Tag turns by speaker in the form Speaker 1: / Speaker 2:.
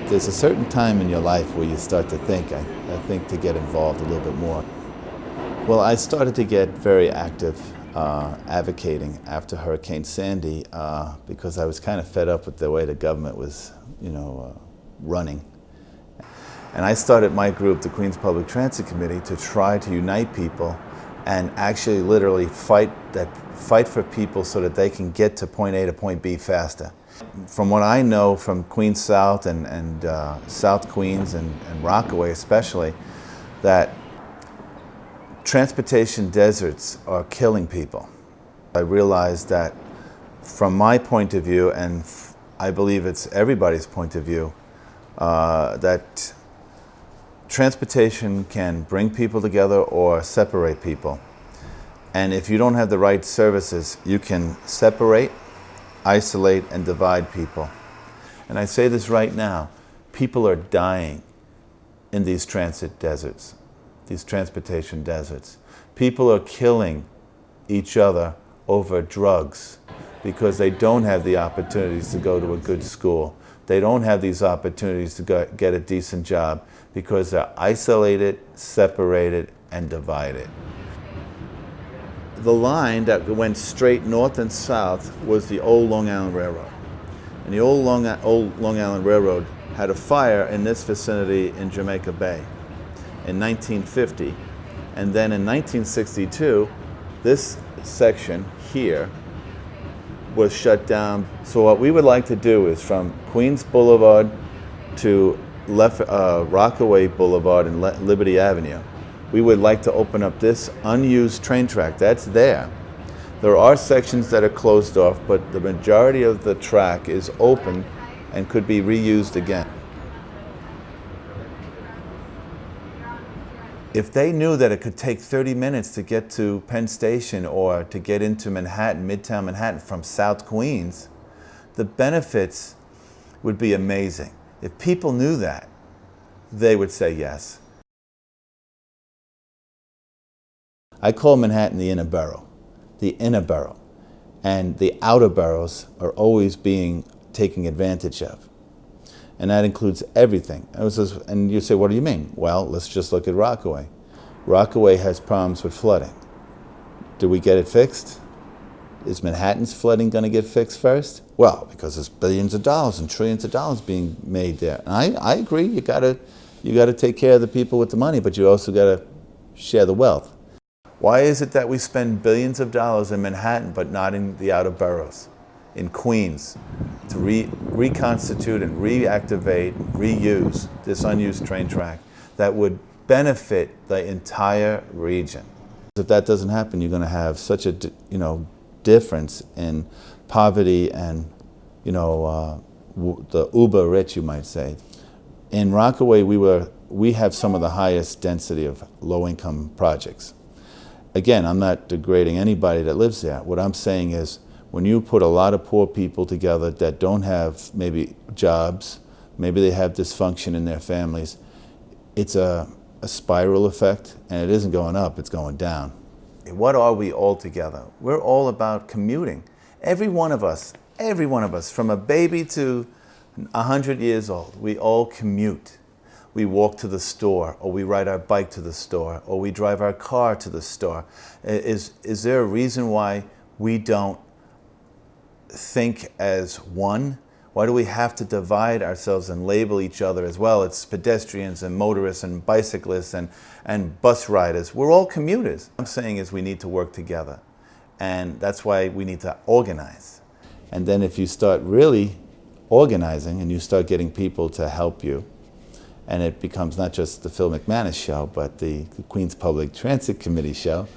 Speaker 1: there's a certain time in your life where you start to think, I think, to get involved a little bit more. Well, I started to get very active advocating after Hurricane Sandy because I was kind of fed up with the way the government was, running. And I started my group, the Queens Public Transit Committee, to try to unite people and actually literally fight for people so that they can get to point A to point B faster. From what I know from Queens South and South Queens and Rockaway especially, that transportation deserts are killing people. I realized that from my point of view, and I believe it's everybody's point of view, that transportation can bring people together or separate people. And if you don't have the right services, you can separate, isolate, and divide people. And I say this right now, people are dying in these transit deserts, these transportation deserts. People are killing each other over drugs because they don't have the opportunities to go to a good school. They don't have these opportunities to get a decent job because they're isolated, separated, and divided. The line that went straight north and south was the old Long Island Railroad. And the old Long Island Railroad had a fire in this vicinity in Jamaica Bay in 1950. And then in 1962, this section here was shut down. So what we would like to do is from Queens Boulevard to Rockaway Boulevard and Liberty Avenue, we would like to open up this unused train track. That's there. There are sections that are closed off, but the majority of the track is open and could be reused again. If they knew that it could take 30 minutes to get to Penn Station or to get into Manhattan, Midtown Manhattan from South Queens, the benefits would be amazing. If people knew that, they would say yes. I call Manhattan the inner borough, and the outer boroughs are always being taken advantage of. And that includes everything. And you say, what do you mean? Well, let's just look at Rockaway. Rockaway has problems with flooding. Do we get it fixed? Is Manhattan's flooding going to get fixed first? Well, because there's billions of dollars and trillions of dollars being made there. And I agree, you got to take care of the people with the money, but you also got to share the wealth. Why is it that we spend billions of dollars in Manhattan but not in the outer boroughs, in Queens, to reconstitute and reactivate, reuse this unused train track that would benefit the entire region? If that doesn't happen, you're going to have such a difference in poverty and the uber rich, you might say. In Rockaway, we have some of the highest density of low-income projects. Again, I'm not degrading anybody that lives there. What I'm saying is, when you put a lot of poor people together that don't have maybe jobs, maybe they have dysfunction in their families, it's a spiral effect, and it isn't going up, it's going down. What are we all together? We're all about commuting. Every one of us, from a baby to 100 years old, we all commute. We walk to the store, or we ride our bike to the store, or we drive our car to the store. Is there a reason why we don't think as one? Why do we have to divide ourselves and label each other as well? It's pedestrians and motorists and bicyclists and bus riders. We're all commuters. What I'm saying is we need to work together. And that's why we need to organize. And then if you start really organizing and you start getting people to help you, and it becomes not just the Phil McManus show, but the Queens Public Transit Committee show,